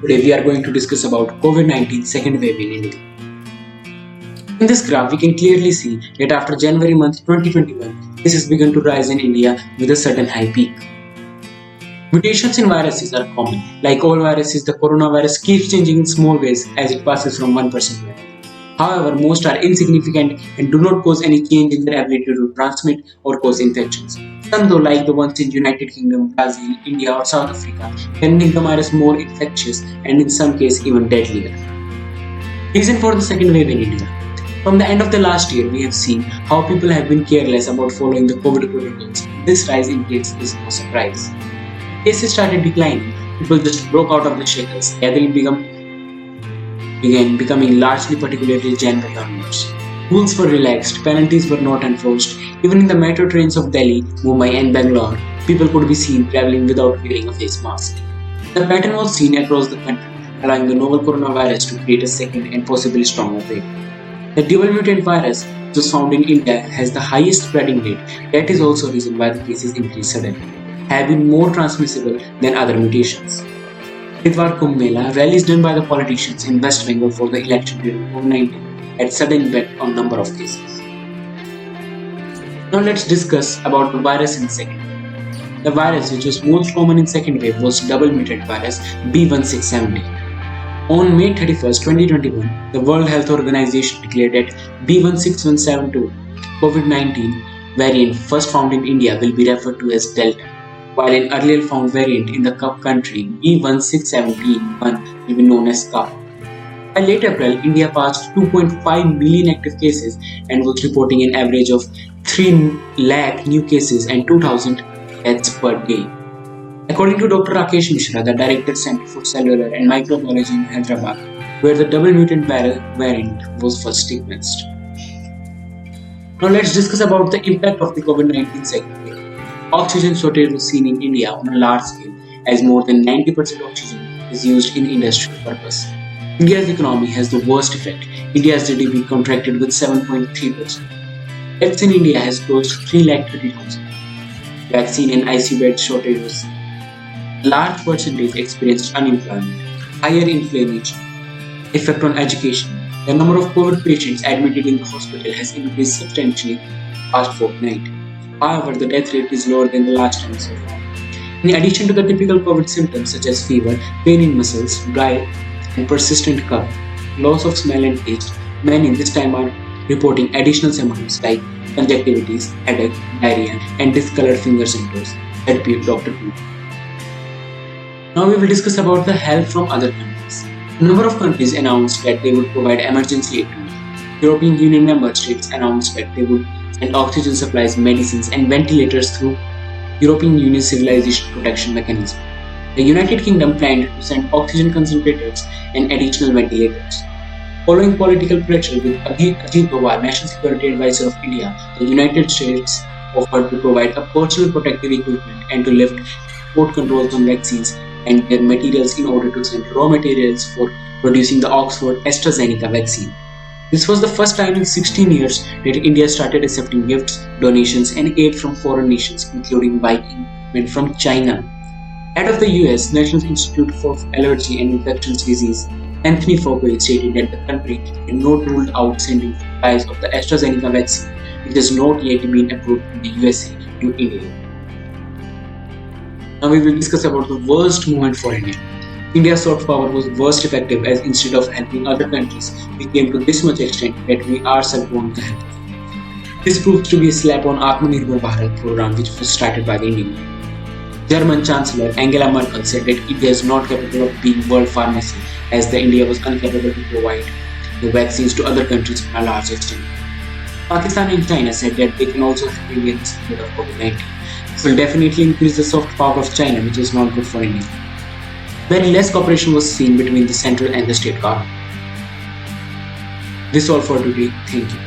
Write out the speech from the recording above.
Today we are going to discuss about COVID-19 second wave in India. In this graph, we can clearly see that after January month 2021, cases began to rise in India with a sudden high peak. Mutations in viruses are common. Like all viruses, the coronavirus keeps changing in small ways as it passes from one person to another. However, most are insignificant and do not cause any change in their ability to transmit or cause infections. Some, though, like the ones in United Kingdom, Brazil, India, or South Africa, can make the virus more infectious and in some cases even deadlier. Reason for the second wave in India. From the end of the last year, we have seen how people have been careless about following the COVID protocols. This rise in cases is no surprise. Cases started declining. People just broke out of the shackles. Gathering began becoming largely particularly January onwards. Rules were relaxed, penalties were not enforced. Even in the metro trains of Delhi, Mumbai and Bangalore, people could be seen travelling without wearing a face mask. The pattern was seen across the country, allowing the novel coronavirus to create a second and possibly stronger wave. The dual mutant virus, which was found in India, has the highest spreading rate. That is also a reason why the cases increased suddenly, have been more transmissible than other mutations. Haridwar Kumbh Mela, rallies done by the politicians in West Bengal for the election during COVID-19, had sudden impact on number of cases. Now let's discuss about the virus in second wave. The virus which was most common in second wave was double mutant virus B1617. On May 31st, 2021, the World Health Organization declared that B16172 COVID-19 variant first found in India will be referred to as Delta, while an earlier found variant in the country B167B1 will be known as Kappa. By late April, India passed 2.5 million active cases and was reporting an average of 3 lakh new cases and 2,000 deaths per day. According to Dr. Rakesh Mishra, the Director Center for Cellular and Microbiology in Hyderabad, where the double mutant variant was first sequenced. Now let's discuss about the impact of the COVID-19 second wave. Oxygen shortage was seen in India on a large scale, as more than 90% oxygen is used in industrial purpose. India's economy has the worst effect. India's GDP contracted with 7.3%. Deaths in India has close to 330,000. Vaccine and ICU bed shortage was seen. A large percentage experienced unemployment, higher inflation, effect on education. The number of COVID patients admitted in the hospital has increased substantially past fortnight. However, the death rate is lower than the last time so far. In addition to the typical COVID symptoms such as fever, pain in muscles, dry and persistent cough, loss of smell and taste, many this time are reporting additional symptoms like conjunctivitis, headache, diarrhea, and discolored fingers and toes, said Dr. P. Now we will discuss about the help from other countries. A number of countries announced that they would provide emergency aid to India. European Union member states announced that they would send oxygen supplies, medicines, and ventilators through European Union Civilization Protection Mechanism. The United Kingdom planned to send oxygen concentrators and additional ventilators. Following political pressure with Ajit Doval, National Security Advisor of India, the United States offered to provide a personal protective equipment and to lift export controls on vaccines and their materials in order to send raw materials for producing the Oxford AstraZeneca vaccine. This was the first time in 16 years that India started accepting gifts, donations, and aid from foreign nations, including buying equipment from China. Head of the US National Institute for Allergy and Infectious Disease, Anthony Fauci, stated that the country had not ruled out sending supplies of the AstraZeneca vaccine, which has not yet been approved in the USA, to India. Now we will discuss about the worst moment for India. India's soft power was worst effective as instead of helping other countries, we came to this much extent that we ourselves want to help. This proves to be a slap on Atmanirbhar Bharat program which was started by the Indian government. German Chancellor Angela Merkel said that India is not capable of being world pharmacy as the India was incapable to provide the vaccines to other countries on a large extent. Pakistan and China said that they can also help India in the spread of COVID-19. This will definitely increase the soft power of China, which is not good for India. Very less cooperation was seen between the central and the state government. This all for today. Thank you.